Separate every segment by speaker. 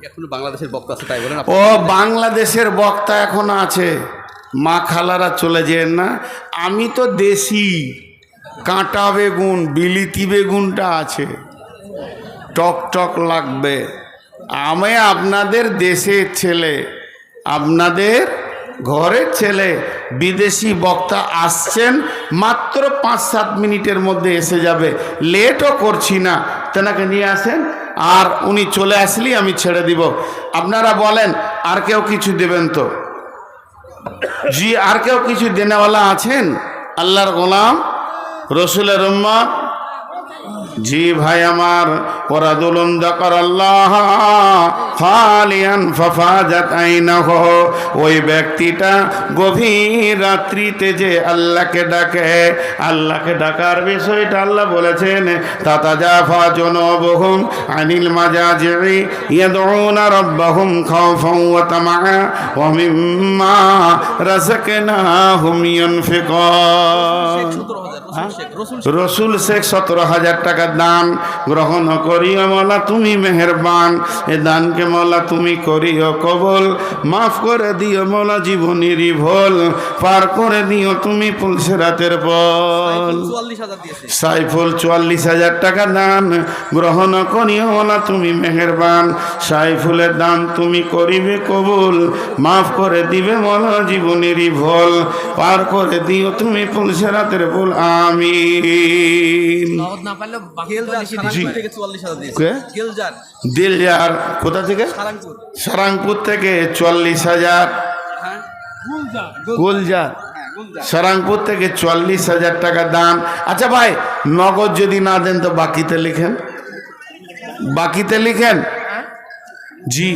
Speaker 1: এখনো বাংলাদেশের বক্তা আছে তাই বলেন?
Speaker 2: ও বাংলাদেশের বক্তা এখনো আছে, মা খালারা চলে যেন না। আমি তো দেশি কাঁটা বেগুন, বিলিতি বেগুনটা আছে, টক টক লাগবে। আমি আপনাদের দেশের ছেলে, আপনাদের ঘরের ছেলে। বিদেশি বক্তা আসছেন, মাত্র 5-7 মিনিটের মধ্যে এসে যাবে, লেটও করছি না। তেনাকে নিয়ে আসেন, আর উনি চলে আসলেই আমি ছেড়ে দিব। আপনারা বলেন আর কেউ কিছু দেবেন তো? জি, আর কেউ কিছু দেনেওয়ালা আছেন? আল্লাহর গোলাম, রসুলের উম্মত। জি ভাই আমার, ওরাদুলুন যাকারাল্লাহ খালিয়ান ফাফাজাত আইনাহু, ওই ব্যক্তিটা গভীর রাত্রিতে যে আল্লাহকে ডাকে, আল্লাহকে ডাকার বিষয়টা আল্লাহ বলেছেন, তাতাজাফা জুনুবুহুম আনিল মাজাজি'i ইয়াদউনা রাব্বাহুম খাওফান ওয়া তামাআ ওয়া মিম্মা রাযাকনাহুম ইউনফিকুন। রসুল শেখ 17,000 টাকা দান গ্রহণ করিও মৌলা তুমি মেহেরবান। এ দানকে মৌলা তুমি করিও কবুল, মাফ করে দিও মৌলা জীবনেরই ভুল, পার করে দিও তুমি পুলসিরাতের পল। সাইফুল 44,000 টাকা দান গ্রহণ করিও মৌলা তুমি মেহেরবান। সাইফুলের দান তুমি করিবে কবুল, মাফ করে দিবে মৌলা জীবনেরই ভুল, পার করে দিও তুমি পুলসিরাতের পল। আমিন। দিলজার কোথা থেকে? সারাংপুর থেকে 40,000। গুলজার সারাংপুর থেকে 40,000 টাকা দান। আচ্ছা ভাই, নগদ যদি না দেন তো বাকিতে লিখেন, বাকিতে লিখেন। জি,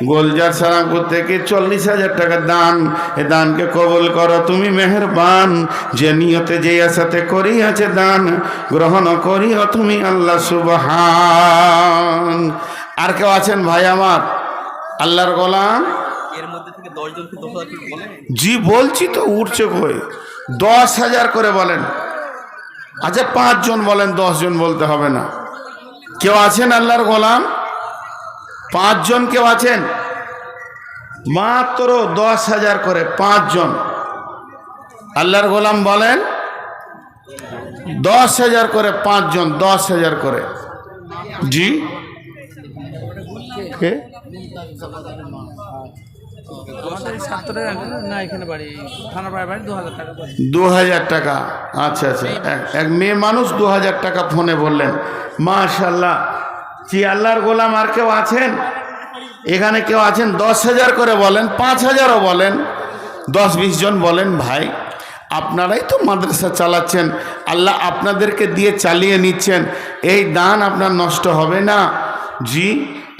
Speaker 2: গোলজার সারাংপুর থেকে 40,000 টাকা দান। এ দানকে কবুল করো তুমি মেহেরবান। যে নিয়তে যে আশাতে করিয়াছে দান, গ্রহণ করিও তুমি আল্লাহ সুবহান। আর কেউ আছেন ভাই আমার আল্লাহর গোলাম?
Speaker 1: এর মধ্যে থেকে 10 জনকে 10,000 করে বলেন।
Speaker 2: জি বলছি তো, উঠছে কই? 10,000 করে বলেন। আচ্ছা 5 জন বলেন, 10 জন বলতে হবে না। কেউ আছেন আল্লাহর গোলাম? 5 জন কেউ আছেন? মাত্র 10,000 করে 5 জন। আল্লাহর গোলাম বলেন 10,000 করে 5 জন, 10,000 করে। জি কে? 2,000 টাকা। আচ্ছা আচ্ছা, এক মেয়ে মানুষ 2,000 টাকা ফোনে বললেন। মাশাআল্লাহ। জি আল্লাহর গোলাম আর কেউ আছেন এখানে? কেউ আছেন? 10,000 করে বলেন, 5,000ও বলেন, 10-20 জন বলেন। ভাই আপনারাই তো মাদ্রাসা চালাচ্ছেন, আল্লাহ আপনাদেরকে দিয়ে চালিয়ে নিচ্ছেন, এই দান আপনার নষ্ট হবে না। জি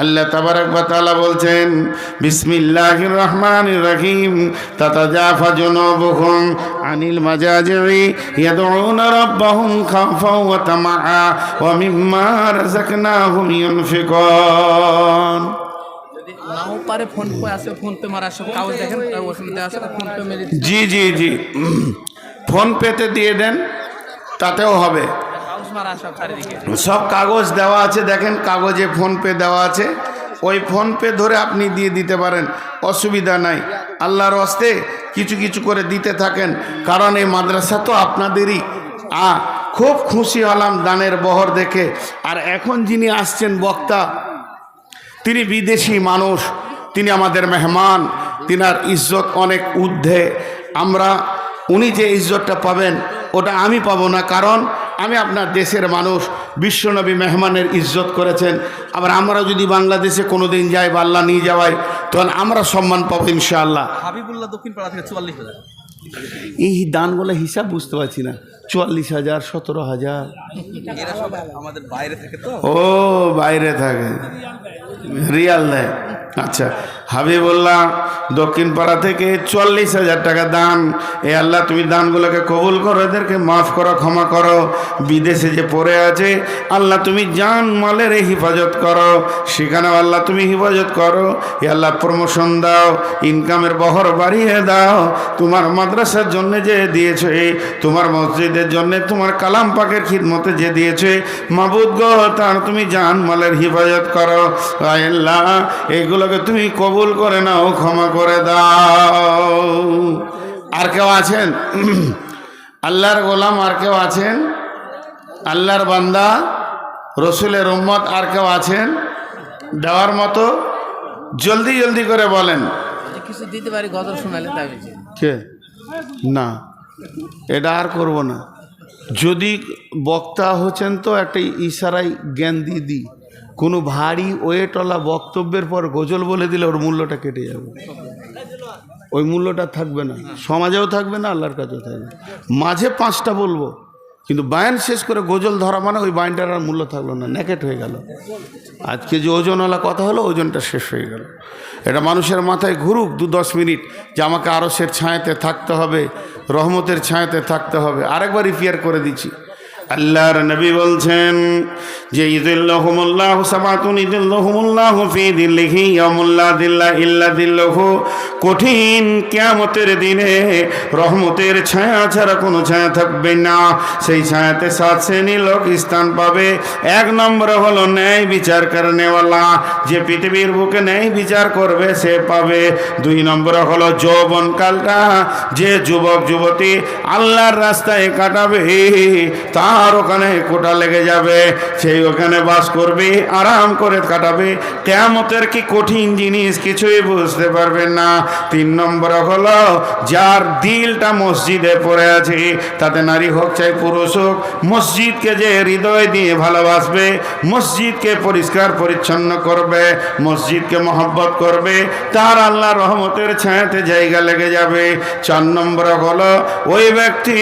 Speaker 2: আল্লাহ তাবারাক ওয়া তাআলা বলছেন, বিসমিল্লাহির রহমানির রহিম, তাতাজাফা জুনুবুহুম আনিল মাজাজি'i ইয়াদউনা রাব্বাহুম খাওফান ওয়া তামাআ ওয়া মিম্মা রাযাকনাহুম ইউনফিকুন।
Speaker 3: যদি নাও পারে ফোন পে আছে, ফোন পে মারা সব কাগজ দেখেন, ওখানে দেওয়া আছে, ফোন পে মেরে
Speaker 2: জি জি জি, ফোন পেতে দিয়ে দেন, তাতেও হবে। সব কাগজ দেওয়া আছে, দেখেন কাগজে ফোন পে দেওয়া আছে, ওই ফোন পে ধরে আপনি দিয়ে দিতে পারেন, অসুবিধা নাই। আল্লাহর হস্তে কিছু কিছু করে দিতে থাকেন, কারণ এই মাদ্রাসা তো আপনাদেরই। খুব খুশি হলাম দানের বহর দেখে। আর এখন যিনি আসছেন বক্তা, তিনি বিদেশি মানুষ, তিনি আমাদের মেহমান, তিনার ইজ্জত অনেক ঊর্ধ্বে। আমরা উনি যে ইজ্জতটা পাবেন ওটা আমি পাবো না, কারণ আমি আপনার দেশের মানুষ। বিশ্বনবী মেহমানের ইজ্জত করেছেন। আবার আমরা যদি বাংলাদেশে কোনো দিন যাই বা আল্লাহ নিয়ে যাওয়াই, তখন আমরা সম্মান পাবো ইনশাআল্লাহ।
Speaker 1: হাবিবুল্লাহ দক্ষিণ পাড়া থেকে 44,000।
Speaker 2: এই দানগুলো হিসাব বুঝতে পারছি না। 40,000, 17,000।
Speaker 1: এরা সব আমাদের বাইরে থাকে তো।
Speaker 2: ও বাইরে থাকে, রিয়াল দেয়। আচ্ছা হাবিবুল্লাহ দক্ষিণ পাড়া থেকে 40,000 টাকা দান। এ আল্লাহ তুমি দানগুলোকে কবুল করো, এদেরকে মাফ করো, ক্ষমা করো। বিদেশে যে পড়ে আছে আল্লাহ তুমি জান মালের হিফাজত করো, সেখানেও আল্লাহ তুমি হিফাজত করো। এ আল্লাহ প্রমোশন দাও, ইনকামের বহর বাড়িয়ে দাও। তোমার মাদ্রাসার জন্য যে দিয়েছে, তোমার মসজিদের জন্য, তোমার কালাম পাকের খিদমতে যে দিয়েছে, মাবুদ গো তার তুমি জান মালের হিফাজত করো। আল্লাহ এইগুলোকে তুমি কবুল করে নাও, ক্ষমা করে দাও। আর কেউ আছেন আল্লাহর গোলাম? আর কেউ আছেন আল্লাহর বান্দা, রসুলের উম্মত? আর কেউ আছেন দেওয়ার মতো? জলদি জলদি করে বলেন।
Speaker 3: কিছু দিতে পারি, গজল শোনালে তাই বেশি।
Speaker 2: কে? না, এটা আর করব না। যদি বক্তা হচ্ছেন তো একটা ইশারায় জ্ঞান দিয়ে দিই, কোনো ভারী ওয়েটওয়ালা বক্তব্যের পর গজল বলে দিলে ওর মূল্যটা কেটে যাবে, ওই মূল্যটা থাকবে না, সমাজেও থাকবে না, আল্লাহর কাছেও থাকবে। মাঝে 5টা বলবো, কিন্তু বায়ান শেষ করে গজল ধরা মানে ওই বায়ানটার আর মূল্য থাকলো না, নেকেট হয়ে গেল। আজকে যে ওজনওয়ালা কথা হলো, ওজনটা শেষ হয়ে গেল। এটা মানুষের মাথায় ঘুরুক 2-10 মিনিট যে আমাকে আরশের ছায়াতে থাকতে হবে, রহমতের ছায়াতে থাকতে হবে। আরেকবার রিপিয়ার করে দিচ্ছি। আল্লাহর নবী বলছেন যে ইযিল্লাহুমুল্লাহু সাবাতুন ইযিল্লাহুমুল্লাহু ফি দিল্লিহি ইয়াউমুল্লা দিল্লা ইল্লা দিল্লাহু। কঠিন কিয়ামতের দিনে রহমতের ছায়া ছাড়া কোনো ছায়া থাকবে না। সেই ছায়াতে 7 শ্রেণীর লোক স্থান পাবে। 1 নম্বর হলো ন্যায় বিচার করনেওয়ালা, যে পৃথিবীর বুকে ন্যায় বিচার করবে সে পাবে। 2 নম্বর হলো যৌবনকালটা, যে যুবক যুবতী আল্লাহর রাস্তায় কাটাবে তার ওখানে কোটা লেগে যাবে, সেই ওখানে বাস করবে, আরাম করে কাটাবে। কিয়ামতের কি কঠিন জিনিস কিছুই বুঝতে পারবেন না। 3 নম্বর হলো যার দিলটা মসজিদে পড়ে আছে, তাতে নারী হোক চাই পুরুষ হোক, মসজিদকে যে হৃদয় দিয়ে ভালোবাসবে, মসজিদকে পরিষ্কার পরিচ্ছন্ন করবে, মসজিদকে মহব্বত করবে, তার আল্লাহ রহমতের ছায়াতে জায়গা লেগে যাবে। 4 নম্বর হলো ওই ব্যক্তি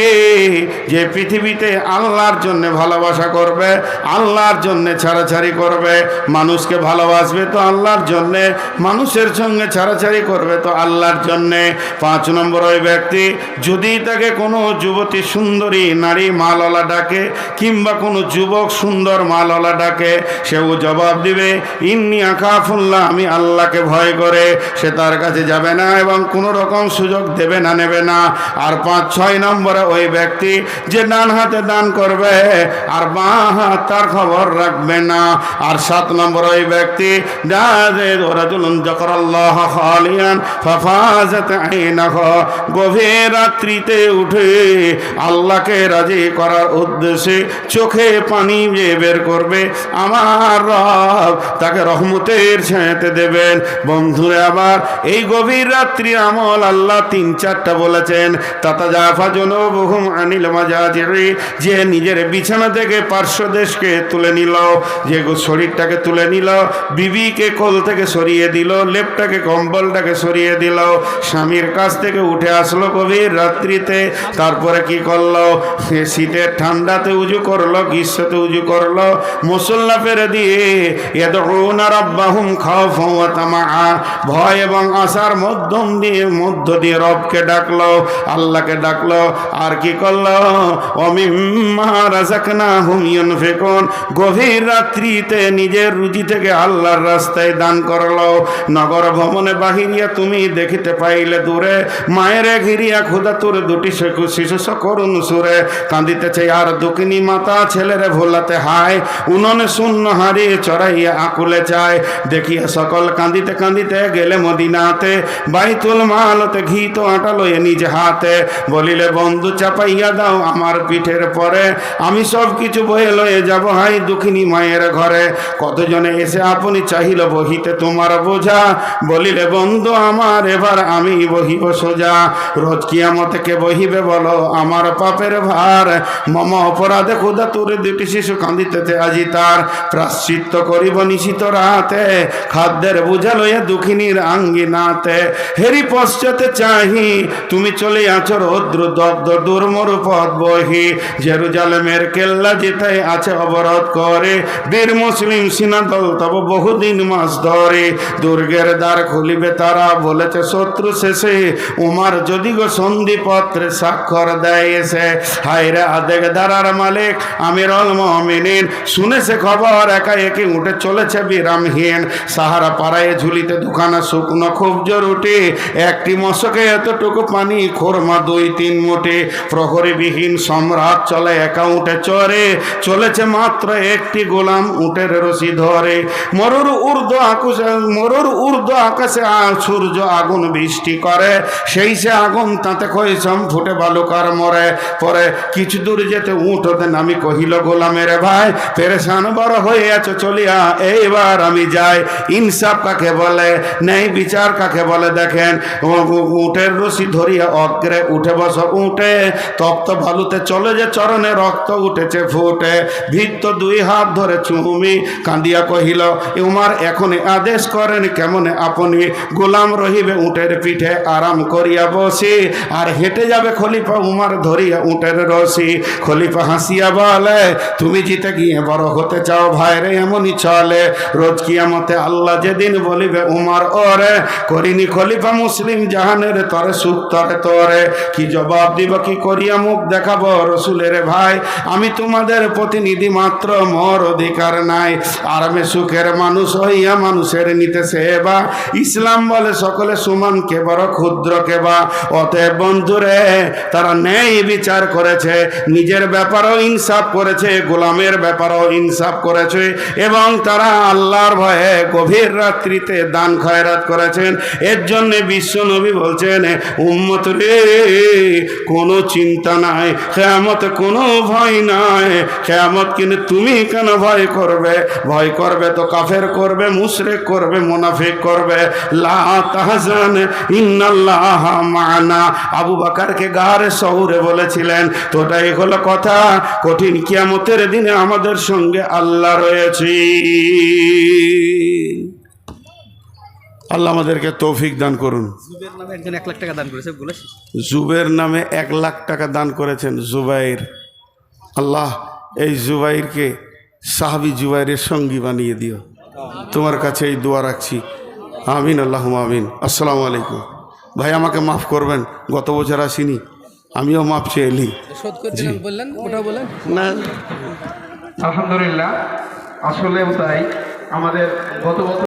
Speaker 2: যে পৃথিবীতে আল্লাহর জন্য ভালোবাসা করবে, আল্লাহর জন্য ছাড়াছাড়ি করবে, মানুষকে ভালোবাসবে তো আল্লাহর জন্যে, মানুষের সঙ্গে ছাড়াছাড়ি করবে তো আল্লাহর জন্যে। 5 নম্বর ওই ব্যক্তি যদি তাকে কোনো যুবতী সুন্দরী নারী মালওয়ালা ডাকে, কিংবা কোনো যুবক সুন্দর মালওয়ালা ডাকে, সেও জবাব দিবে ইন্নী আখাফুল্লাহ, আমি আল্লাহকে ভয় করে। সে তার কাছে যাবে না এবং কোনো রকম সুযোগ দেবে না, নেবে না। আর 5-6 নম্বরে ওই ব্যক্তি যে ডান হাতে দান করবে আর বাঁ হাত তার খবর রাখবে না। আর 7 নম্বর ওই ব্যক্তি গভীর রাত্রিতে উঠে আল্লাহকে রাজি করার উদ্দেশ্যে চোখে পানি বের করবে, আমার রব তাকে রহমতের ছায়াতে দেবেন। বন্ধুরা, আবার এই গভীর রাত্রির আমল আল্লাহ 3-4টা বলেছেন। তাতাজাফা জুনুবুহুম আনিল মাজাজিরি, যে নিজের বিছানা থেকে পার্শ্বদেশকে তুলে নিল, যে শরীরটাকে তুলে নিল, বিবিকে কোল থেকে সরিয়ে দিল, লেপটাকে কম্বলটাকে সরিয়ে দিল, স্বামীর কাছ থেকে উঠে আসলো গভীর রাত্রিতে। তারপরে কি করলো? শীতের ঠান্ডাতে উজু করলো, গ্রীষ্মতে উজু করলো, মুসল্লা ফেরে দিয়ে ইয়াদউনা রাব্বাহুম খাওফান ওয়া তামাআ, ভয় এবং আশার মধ্য দিয়ে রবকে ডাকলো, আল্লাহকে ডাকলো। আর কি করলো? ওমিম্মা রাযাকনাহুম ইউনফিকুন, গভীর রাত্রিতে নিজের রুজি থেকে আল্লাহর রাস্তায় দান করলো। নগর ভ্রমণে বাহিরিয়া তুমি দেখিতে পাইলে দূরে, মায়ের ঘিরিয়া ক্ষুধা তোর 2টি শিশু করুণ সুরে কাঁদিতেছে, আর দুঃখিনী মাতা ছেলেরে ভোলাতে হায়, উননে শূন্য হারিয়ে চড়াইয়া আকুলে চায়। দেখিয়া সকল কাঁদিতে কাঁদিতে গেলে মদিনাতে, বাইতুল মালতে ঘি তো আটা লয়ে নিজ হাতে, বলিলে বন্ধু চাপাইয়া দাও আমার পিঠের পরে, আমি সব কিছু বয়ে লয়ে যাব হাই দুঃখিনী মায়ের ঘরে। কতজনে এসে আপনি চাহিল বহিতে তোমার বোঝা, বলিলে বন্ধু আমার এবার আমি বহিব সোজা। রোজ কিয়ামতে কে বহিবে বলো আমার পাপের ভার, মম অপরাধে ক্ষুধা তোর 2টি শিশু কাঁদিতেছে, আজি তার প্রাশ্চিত্য করিব নিশিত রাতে, খাদ্যের বোঝা লইয়া দুঃখিনীর আঙ্গিনাতে। হেরি পশ্চাতে চাহি তুমি চলে আছো রৌদ্র দগ্ধ দুর্মর পথ বহি, জেরুজালেম জেরুজালেমের কেল্লা যেটাই আছে অবরোধ করে, বীর মুসলিম সিনাদল তব বহুদিন মাস ধরে, দুর্গের দ্বার খুলিবে তারা বলেছে শত্রু শেষে, উমার যদি গো সন্ধিপত্রে স্বাক্ষর দেয় এসে। হায়রে আদেক দারার মালিক আমিরুল মুমিনিন শুনেছে খবর, একা একে উঠে চলেছে বিরামহীন, সাহারা পাড়ায় ঝুলিতে দুখানা শুকনো খুব জোর উঠে, একটি মশকে এতটুকু পানি খোরমা 2-3 মুঠে, প্রহরীবিহীন সম্রাট চলে একা উঠে চরে, চলেছে মাত্র একটি গোলাম উটের রশি ধরে, মরুর ঊর্ধ্ব আকাশে সূর্য আগুন বৃষ্টি করে, সেই সে আগুন তাতে খৈসম ফুটে বালুকার মরে, পরে কিছু দূর যেতে উঠ হতে নামি কহিল গোলামের ভাই, পেরেশান বড় হয়ে আছো চলিয়া এইবার আমি যাই। ইনসাফ কাকে বলে, ন্যায় বিচার কাকে বলে দেখেন, উটের রশি ধরিয়া অগ্রে উঠে বস উঠে, তপ্ত বালুতে চলে যে চরণে রক্ত উঠেছে ফুটে, ভিত্ত 2 হাত ধরে চুমি কাঁদিয়া কহিল উমার এখন আদেশ করেন কেমনে আপনি, গোলাম রহিবে উটের পিঠে আরাম করিয়া বসে, আর হেঁটে যাবে খলিফা উমার ধরিয়া উটের রশি। খলিফা হাসিয়া বলে তুমি জিতে গিয়ে বড় হতে চাও ভাইরে, এমনই চলে রোজ কিয়ামতে আল্লাহ যেদিন বলিবে উমার ওরে, করিনি খলিফা মুসলিম জাহানের তরে সুখ তরে তরে, কি জবাব দিব কি করিয়া মুখ দেখাবো রসুলের ভাই, আমি তোমাদের প্রতিনিধি মাত্র, মোর অধিকার নাই, আর আমি সুখের মানুষ হইয়া মানুষের নিতে সেবা, ইসলাম বলে সকলে সমান কে বড় ক্ষুদ্র কে বা, অতএব বন্ধুরে তারা ন্যায় বিচার করেছে, নিজের ব্যাপারও ইনসাফ করেছে, গোলামের ব্যাপারও ইনসাফ করেছে, এবং তারা আল্লাহর ভয়ে গভীর রাত্রিতে দান খয়রাত করেছেন। এর জন্যে বিশ্ব নবী বলছেন উম্মত রে কোনো চিন্তা নাই, কিয়ামতে কোনো ভয় নাই, কিয়ামত কিন্তু তুমি কেন ভয় করবে, ভয় করবে তো কাফের করবে, মুশরিক করবে, মুনাফিক করবে, লা তাহজান ইন্নাল্লাহ মা'না, আবু বকরকে গারে শহুরে বলেছিলেন, তো এটাই হলো কথা, কঠিন কিয়ামতের দিনে আমাদের সঙ্গে আল্লাহ রয়েছে। আল্লাহ আমাদেরকে তৌফিক দান করুন।
Speaker 1: জুবের নামে একজন 1 লাখ টাকা দান করেছে বলে
Speaker 2: জুবের নামে 1 লাখ টাকা দান করেছেন জুবাইর, আল্লাহ এই জুবাইরকে সাহাবী জুবাইরের সঙ্গী বানিয়ে দিও, তোমার কাছে এই দোয়া রাখছি, আমিন আল্লাহুম্মা আমিন। আসসালামু আলাইকুম। ভাই আমাকে মাফ করবেন, গত বছর আসিনি, আমিও মাফ চেয়ে এলি।
Speaker 3: শোধ করতে বললেন, ওটা বলেন
Speaker 2: না
Speaker 4: আলহামদুলিল্লাহ, আসলে তাই আমাদের গত বছর